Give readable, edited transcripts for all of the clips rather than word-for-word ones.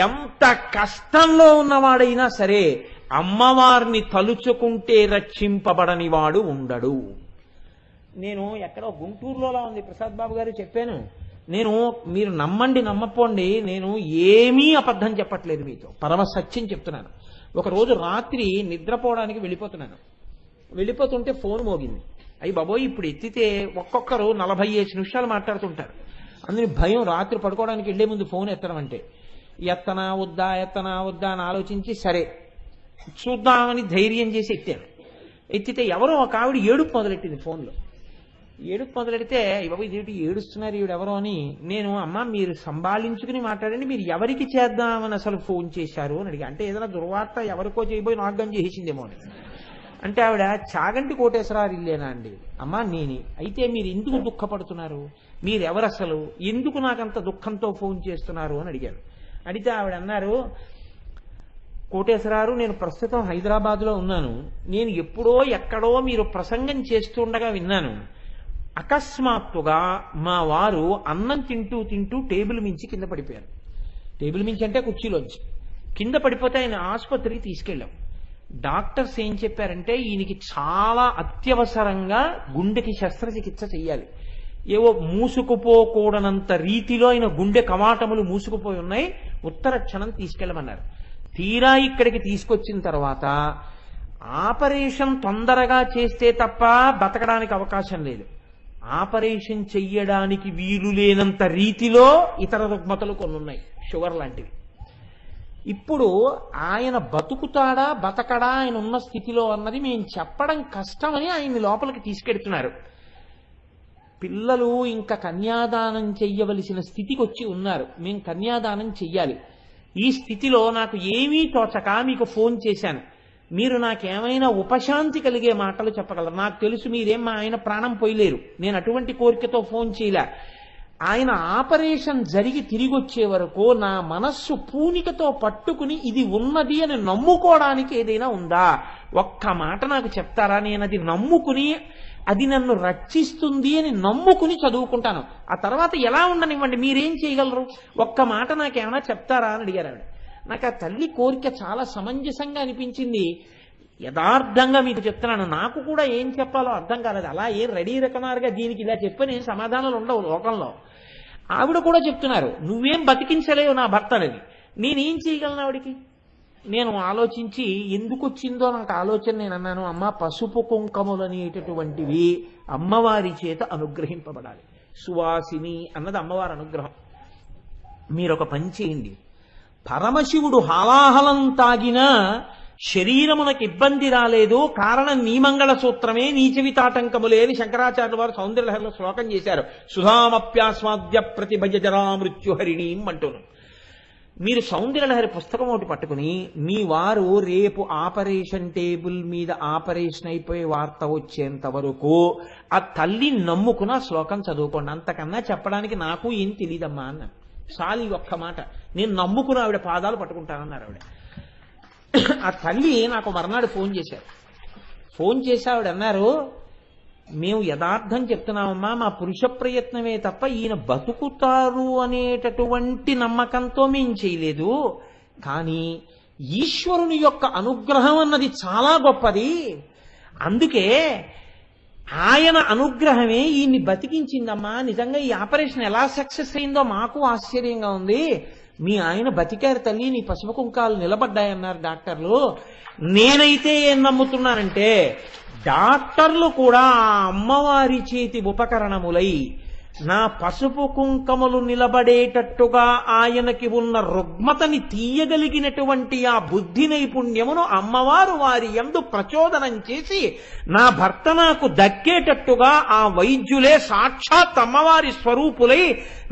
ఎంత కష్టంలో ఉన్నవాడైనా సరే అమ్మవారిని తలుచుకుంటే రక్షింపబడని వాడు ఉండడు. నేను ఎక్కడో గుంటూరులో ఉంది ప్రసాద్ బాబు గారు చెప్పాను. నేను మీరు నమ్మండి నమ్మపోండి, నేను ఏమీ అబద్ధం చెప్పట్లేదు, మీతో పరమ సత్యం చెప్తున్నాను. ఒకరోజు రాత్రి నిద్రపోవడానికి వెళ్ళిపోతుంటే ఫోన్ మోగింది. అయ్యి బాబోయ్, ఇప్పుడు ఎత్తితే ఒక్కొక్కరు 45 నిమిషాలు మాట్లాడుతుంటారు. అందుని భయం రాత్రి పడుకోవడానికి వెళ్లే ముందు ఫోన్ ఎత్తడం అంటే. ఎత్తనా వద్దా అని ఆలోచించి సరే చూద్దామని ధైర్యం చేసి ఎత్తితే ఎవరో ఒక ఆవిడ ఏడుపు మొదలెట్టింది ఫోన్లో. ఏడుపు మొదలెడితే బాబు ఇదేంటి ఏడుస్తున్నారు ఈవిడెవరో అని నేను, అమ్మ మీరు సంభాళించుకుని మాట్లాడండి, మీరు ఎవరికి చేద్దామని అసలు ఫోన్ చేశారు అని అడిగా. అంటే ఏదైనా దుర్వార్త ఎవరికో చేయబోయి నాగం చేసేసిందేమో అని. అంటే ఆవిడ చాగంటి కోటేశ్వరారు ఇల్లేనా అండి? అమ్మా నేనే. అయితే మీరు ఎందుకు దుఃఖపడుతున్నారు, మీరెవరు అసలు, ఎందుకు నాకంత దుఃఖంతో ఫోన్ చేస్తున్నారు అని అడిగారు. అడిగితే ఆవిడ అన్నారు, కోటేశ్వరారు నేను ప్రస్తుతం హైదరాబాద్లో ఉన్నాను, నేను ఎప్పుడో ఎక్కడో మీరు ప్రసంగం చేస్తుండగా విన్నాను. అకస్మాత్తుగా మా వారు అన్నం తింటూ టేబుల్ మించి కింద పడిపోయారు. టేబుల్ మించి అంటే కుర్చీలోంచి కింద పడిపోతే ఆయన ఆసుపత్రికి తీసుకెళ్ళాం. డాక్టర్స్ ఏం చెప్పారంటే ఈయనకి చాలా అత్యవసరంగా గుండెకి శస్త్రచికిత్స చెయ్యాలి. ఏవో మూసుకుపోకూడనంత రీతిలో ఆయన గుండె కవాటములు మూసుకుపోయి ఉన్నాయి, ఉత్తర క్షణం తీసుకెళ్ళమన్నారు. తీరా ఇక్కడికి తీసుకొచ్చిన తర్వాత ఆపరేషన్ తొందరగా చేస్తే తప్ప బతకడానికి అవకాశం లేదు. ఆపరేషన్ చెయ్యడానికి వీలు లేనంత రీతిలో ఇతర రుగ్మతలు కొన్ని ఉన్నాయి, షుగర్ లాంటివి. ఇప్పుడు ఆయన బతుకుతాడా బతకడా ఆయన ఉన్న స్థితిలో అన్నది మేము చెప్పడం కష్టమని ఆయన్ని లోపలికి తీసుకెడుతున్నారు. పిల్లలు ఇంకా కన్యాదానం చెయ్యవలసిన స్థితికి వచ్చి ఉన్నారు, మేము కన్యాదానం చెయ్యాలి. ఈ స్థితిలో నాకు ఏమీ తోచక మీకు ఫోన్ చేశాను. మీరు నాకేమైనా ఉపశాంతి కలిగే మాటలు చెప్పగలరు. నాకు తెలుసు మీరేం మా ఆయన ప్రాణం పోయలేరు, నేను అటువంటి కోరికతో ఫోన్ చేయలే. ఆయన ఆపరేషన్ జరిగి తిరిగి వచ్చే వరకు నా మనస్సు పూనికతో పట్టుకుని ఇది ఉన్నది అని నమ్ముకోవడానికి ఏదైనా ఉందా, ఒక్క మాట నాకు చెప్తారా? నేను అది నమ్ముకుని అది నన్ను రక్షిస్తుంది అని నమ్ముకుని చదువుకుంటాను. ఆ తర్వాత ఎలా ఉండనివ్వండి, మీరేం చేయగలరు, ఒక్క మాట నాకేమైనా చెప్తారా అని అడిగారు ఆవిడ. నాకు ఆ తల్లి కోరిక చాలా సమంజసంగా అనిపించింది. యథార్థంగా మీకు చెప్తున్నాను, నాకు కూడా ఏం చెప్పాలో అర్థం కాలేదు. అలా ఏం రెడీ రకమారుగా దీనికి ఇలా చెప్పని ఏం సమాధానాలు ఉండవు లోకంలో. ఆవిడ కూడా చెప్తున్నారు, నువ్వేం బతికించలేవు నా భర్త అనేది, నేనేం చేయగలను ఆవిడికి. నేను ఆలోచించి ఎందుకు వచ్చిందో నాకు ఆలోచన, నేను అన్నాను, అమ్మ పసుపు కుంకములు అనేటటువంటివి అమ్మవారి చేత అనుగ్రహింపబడాలి. సువాసిని అన్నది అమ్మవారి అనుగ్రహం. మీరు ఒక పని చేయండి, పరమశివుడు హాలాహలం తాగినా శరీరమునకు ఇబ్బంది రాలేదు, కారణం నీ మంగళ సూత్రమే నీచవితాటంకములే అని శంకరాచార్యుల వారు సౌందర్యలహరిలో శ్లోకం చేశారు. సుధామప్యాస్వాద్య ప్రతిభజ జరా మృత్యుహరిణీం అంటూను. మీరు సౌందర్యలహరి పుస్తకం ఒకటి పట్టుకుని మీ వారు రేపు ఆపరేషన్ టేబుల్ మీద ఆపరేషన్ అయిపోయే వార్త వచ్చేంత వరకు ఆ తల్లి నమ్ముకున్న శ్లోకం చదువుకోండి. అంతకన్నా చెప్పడానికి నాకు ఏం తెలియదమ్మా అన్నాను. చాలు ఈ ఒక్క మాట, నేను నమ్ముకుని ఆవిడ పాదాలు పట్టుకుంటానన్నారు ఆవిడ. ఆ తల్లి నాకు మర్నాడు ఫోన్ చేశారు. ఫోన్ చేసి ఆవిడ అన్నారు, మేము యథార్థం చెప్తున్నామమ్మా, మా పురుష ప్రయత్నమే తప్ప ఈయన బతుకుతారు అనేటటువంటి నమ్మకంతో మేం చేయలేదు, కానీ ఈశ్వరుని యొక్క అనుగ్రహం అన్నది చాలా గొప్పది, అందుకే ఆయన అనుగ్రహమే ఈయన్ని బతికించిందమ్మా. నిజంగా ఈ ఆపరేషన్ ఎలా సక్సెస్ అయిందో మాకు ఆశ్చర్యంగా ఉంది. మీ ఆయన బతికారు తల్లి, నీ పసుపు కుంకాలు నిలబడ్డాయన్నారు డాక్టర్లు. నేనైతే ఏం నమ్ముతున్నానంటే డాక్టర్లు కూడా ఆ అమ్మవారి చేతి ఉపకరణములై నా పసుపు కుంకములు నిలబడేటట్టుగా ఆయనకి ఉన్న రుగ్మతని తీయగలిగినటువంటి ఆ బుద్ధి నైపుణ్యమును అమ్మవారు వారి యందు ప్రచోదనం చేసి నా భర్త నాకు దక్కేటట్టుగా ఆ వైద్యులే సాక్షాత్ అమ్మవారి స్వరూపులై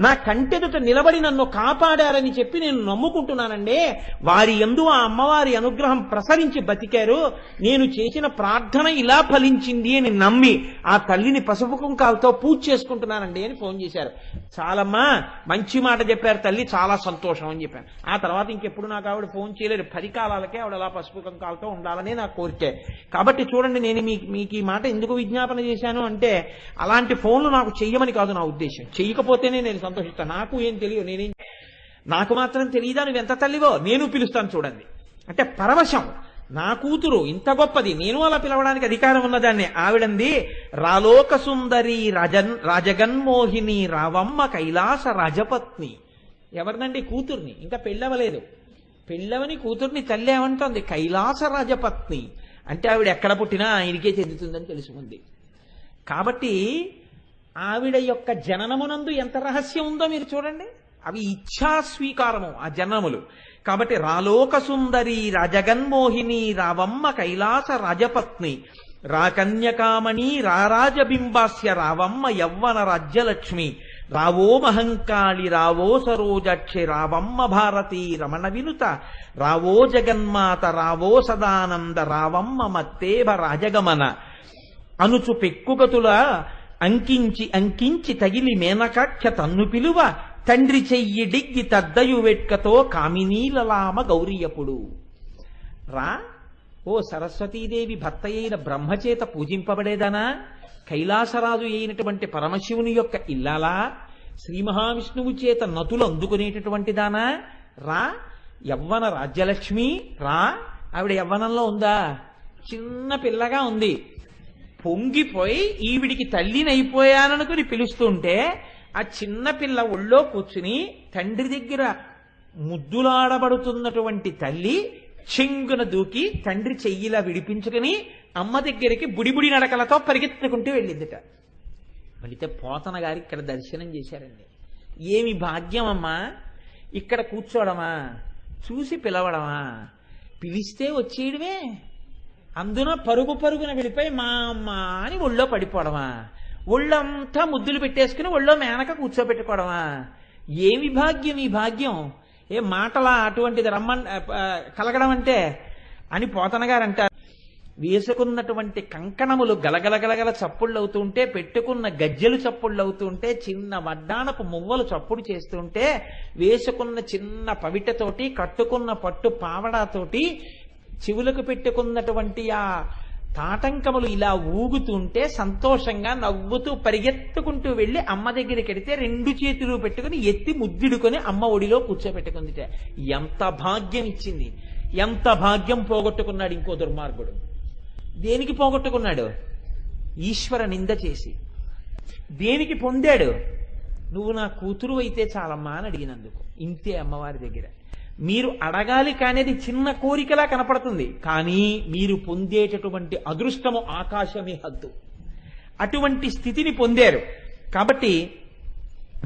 నా కంటెదుట నిలబడి నన్ను కాపాడారని చెప్పి నేను నమ్ముకుంటున్నానండి. వారి యందు ఆ అమ్మవారి అనుగ్రహం ప్రసరించి బతికారు, నేను చేసిన ప్రార్థన ఇలా ఫలించింది అని నమ్మి ఆ తల్లిని పసుపు కుంకాలతో పూజ చేసుకుంటున్నానండి అని ఫోన్ చేశారు. చాలమ్మా, మంచి మాట చెప్పారు తల్లి, చాలా సంతోషం అని చెప్పాను. ఆ తర్వాత ఇంకెప్పుడు నాకు ఆవిడ ఫోన్ చేయలేదు. 10 కాలాలకే ఆవిడ అలా పసుపు కుంకాలతో ఉండాలని నా కోరికే. కాబట్టి చూడండి, నేను మీకు ఈ మాట ఎందుకు విజ్ఞాపన చేశాను అంటే అలాంటి ఫోన్లు నాకు చెయ్యమని కాదు నా ఉద్దేశం. చెయ్యకపోతేనే నేను సంతోషిస్తాను, నాకు ఏం తెలియదు. నాకు మాత్రం తెలియదా నువ్వెంత తల్లివో, నేను పిలుస్తాను చూడండి. అంటే పరవశం. నా కూతురు ఇంత గొప్పది, నేను అలా పిలవడానికి అధికారం ఉన్నదాన్ని. ఆవిడంది, రాలోక సుందరి రాజగన్మోహిని రావమ్మ కైలాస రాజపత్ని. ఎవరినండి? కూతుర్ని. ఇంకా పెళ్ళవలేదు. పెళ్ళవని కూతుర్ని తల్లి ఏమంటోంది? కైలాస రాజపత్ని. అంటే ఆవిడ ఎక్కడ పుట్టినా ఆయనకే చెందుతుందని తెలుసుకుంది. కాబట్టి ఆవిడ యొక్క జననమునందు ఎంత రహస్యం ఉందో మీరు చూడండి. అవి ఇచ్ఛాస్వీకారము ఆ జననములు. కాబట్టి రాలోక సుందరి రాజగన్మోహిని రావమ్మ కైలాస రాజపత్ని రాకన్యకామణి రారాజబింబాస్య రావమ్మ యవ్వన రాజ్యలక్ష్మి రావో మహంకాళి రావో సరోజాక్షి రావమ్మ భారతి రమణ వినుత రావో జగన్మాత రావో సదానంద రావమ్మ మత్తేభ రాజగమన అనుచు పెక్కుగతుల అంకించి అంకించి తగిలి మేనకాఖ్య తన్ను పిలువ తండ్రి చెయ్యి డిగ్గి తద్దయు వెట్కతో కామినీలలామ గౌరియపుడు. రా ఓ సరస్వతీదేవి భర్త అయిన బ్రహ్మచేత పూజింపబడేదానా, కైలాసరాజు అయినటువంటి పరమశివుని యొక్క ఇల్లాలా, శ్రీ మహావిష్ణువు చేత నతులు అందుకునేటటువంటి దానా, రా యవ్వన రాజ్యలక్ష్మి రా. ఆవిడ యవ్వనంలో ఉందా? చిన్న పిల్లగా ఉంది. పొంగిపోయి ఈవిడికి తల్లినైపోయాననుకుని పిలుస్తుంటే ఆ చిన్న పిల్ల ఒళ్ళో కూర్చుని తండ్రి దగ్గర ముద్దులాడబడుతున్నటువంటి తల్లి చెంగున దూకి తండ్రి చెయ్యిలా విడిపించుకుని అమ్మ దగ్గరికి బుడిబుడి నడకలతో పరిగెత్తుకుంటూ వెళ్ళిందిట. వెళితే పోతన గారు ఇక్కడ దర్శనం చేశారండి. ఏమి భాగ్యం అమ్మా, ఇక్కడ కూర్చోవడమా, చూసి పిలవడమా, పిలిస్తే వచ్చేయడమే, అందున పరుగు పరుగున వెళ్ళిపోయి మా అమ్మ అని ఒళ్ళో పడిపోవడమా, ఒళ్ళంతా ముద్దులు పెట్టేసుకుని ఒళ్ళో మేనక కూర్చోబెట్టుకోవడమా. ఏమి భాగ్యం ఈ భాగ్యం, ఏ మాటలా అటువంటిది కలగడం అంటే అని పోతన గారు అంటారు. వేసుకున్నటువంటి కంకణములు గలగలగలగల చప్పుళ్ళు అవుతుంటే, పెట్టుకున్న గజ్జెలు చప్పుళ్ళు అవుతుంటే, చిన్న వడ్డానపు మువ్వలు చప్పుడు చేస్తుంటే, వేసుకున్న చిన్న పవిటతోటి కట్టుకున్న పట్టు పావడాతోటి చెవులకు పెట్టుకున్నటువంటి ఆ తాటంకములు ఇలా ఊగుతుంటే సంతోషంగా నవ్వుతూ పరిగెత్తుకుంటూ వెళ్ళి అమ్మ దగ్గరికి వెడితే రెండు చేతులు పెట్టుకుని ఎత్తి ముద్దిడుకొని అమ్మ ఒడిలో కూర్చోబెట్టుకుందిట. ఎంత భాగ్యం ఇచ్చింది, ఎంత భాగ్యం పోగొట్టుకున్నాడు ఇంకో దుర్మార్గుడు. దేనికి పోగొట్టుకున్నాడు? ఈశ్వర నింద చేసి. దేనికి పొందాడు? నువ్వు నా కూతురు అయితే చాలమ్మా అని అడిగినందుకు. ఇంతే అమ్మవారి దగ్గర. మీరు అడగాలి కానేది చిన్న కోరికలా కనపడుతుంది, కానీ మీరు పొందేటటువంటి అదృష్టము ఆకాశమే హద్దు. అటువంటి స్థితిని పొందారు. కాబట్టి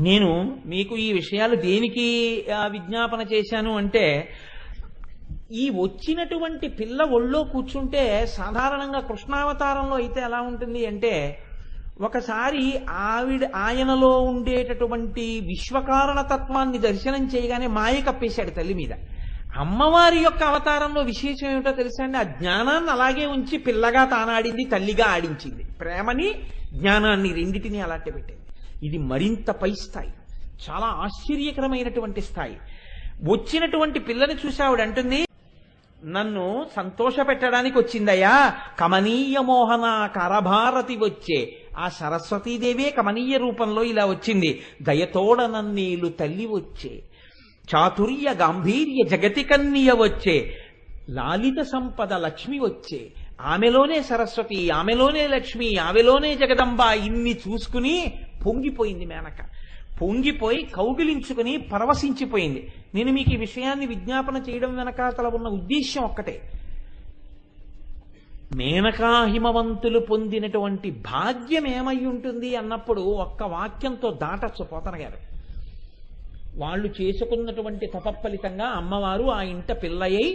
నేను మీకు ఈ విషయాలు దేనికి విజ్ఞాపన చేశాను అంటే, ఈ వచ్చినటువంటి పిల్ల ఒళ్ళో కూర్చుంటే సాధారణంగా కృష్ణావతారంలో అయితే ఎలా ఉంటుంది అంటే, ఒకసారి ఆయనలో ఉండేటటువంటి విశ్వకారణ తత్వాన్ని దర్శనం చేయగానే మాయ కప్పేశాడు తల్లి మీద. అమ్మవారి యొక్క అవతారంలో విశేషం ఏమిటో తెలుసా అండి? ఆ జ్ఞానాన్ని అలాగే ఉంచి పిల్లగా తానాడింది, తల్లిగా ఆడించింది. ప్రేమని జ్ఞానాన్ని రెండిటిని అలాంటి పెట్టింది. ఇది మరింత పై స్థాయి, చాలా ఆశ్చర్యకరమైనటువంటి స్థాయి. వచ్చినటువంటి పిల్లని చూసి ఆవిడ అంటుంది, నన్ను సంతోష పెట్టడానికి వచ్చిందయ్యా, కమనీయ మోహన కరభారతి వచ్చే. ఆ సరస్వతీదేవే కమనీయ రూపంలో ఇలా వచ్చింది. దయతోడ నన్నీలు తల్లి వచ్చే, చాతుర్య గాంభీర్య జగతి కన్య వచ్చే, లాలిత సంపద లక్ష్మి వచ్చే. ఆమెలోనే సరస్వతి, ఆమెలోనే లక్ష్మి, ఆమెలోనే జగదంబ. ఇన్ని చూసుకుని పొంగిపోయింది మేనక. పొంగిపోయి కౌగిలించుకుని పరవశించిపోయింది. నేను మీకు ఈ విషయాన్ని విజ్ఞాపన చేయడం వెనకాతల ఉన్న ఉద్దేశ్యం ఒక్కటే. మేనకా హిమవంతులు పొందినటువంటి భాగ్యం ఏమై ఉంటుంది అన్నప్పుడు ఒక్క వాక్యంతో దాటచ్చు పోతన గారు. వాళ్ళు చేసుకున్నటువంటి తపఫలితంగా అమ్మవారు ఆ ఇంట పిల్లయ్యి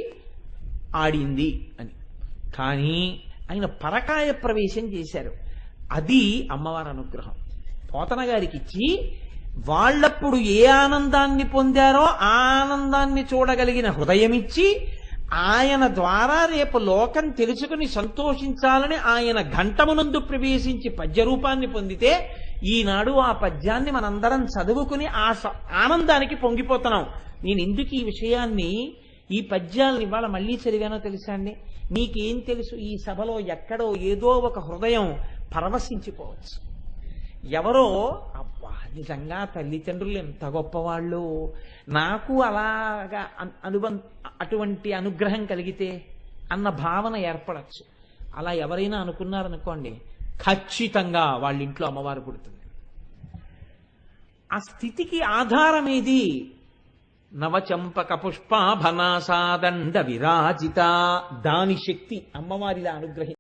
ఆడింది అని. కానీ ఆయన పరకాయ ప్రవేశం చేశారు. అది అమ్మవారి అనుగ్రహం. పోతన గారికి ఇచ్చి వాళ్ళప్పుడు ఏ ఆనందాన్ని పొందారో ఆ ఆనందాన్ని చూడగలిగిన హృదయమిచ్చి, ఆయన ద్వారా రేపు లోకం తెలుసుకుని సంతోషించాలని ఆయన ఘంటమునందు ప్రవేశించి పద్యరూపాన్ని పొందితే, ఈనాడు ఆ పద్యాన్ని మనందరం చదువుకుని ఆ ఆనందానికి పొంగిపోతున్నాం. నేను ఎందుకు ఈ విషయాన్ని, ఈ పద్యాలను ఇవాళ మళ్ళీ చదివానో తెలుసా అండి? మీకేం తెలుసు, ఈ సభలో ఎక్కడో ఏదో ఒక హృదయం పరవశించిపోవచ్చు. ఎవరో అబ్బా నిజంగా తల్లిదండ్రులు ఎంత గొప్పవాళ్ళు, నాకు అలాగా అటువంటి అనుగ్రహం కలిగితే అన్న భావన ఏర్పడచ్చు. అలా ఎవరైనా అనుకున్నారనుకోండి, ఖచ్చితంగా వాళ్ళ ఇంట్లో అమ్మవారు పుడుతుంది. ఆ స్థితికి ఆధారమేది? నవచంపక పుష్పాభనాసాదండ విరాజిత, దాని శక్తి అమ్మవారిలా అనుగ్రహి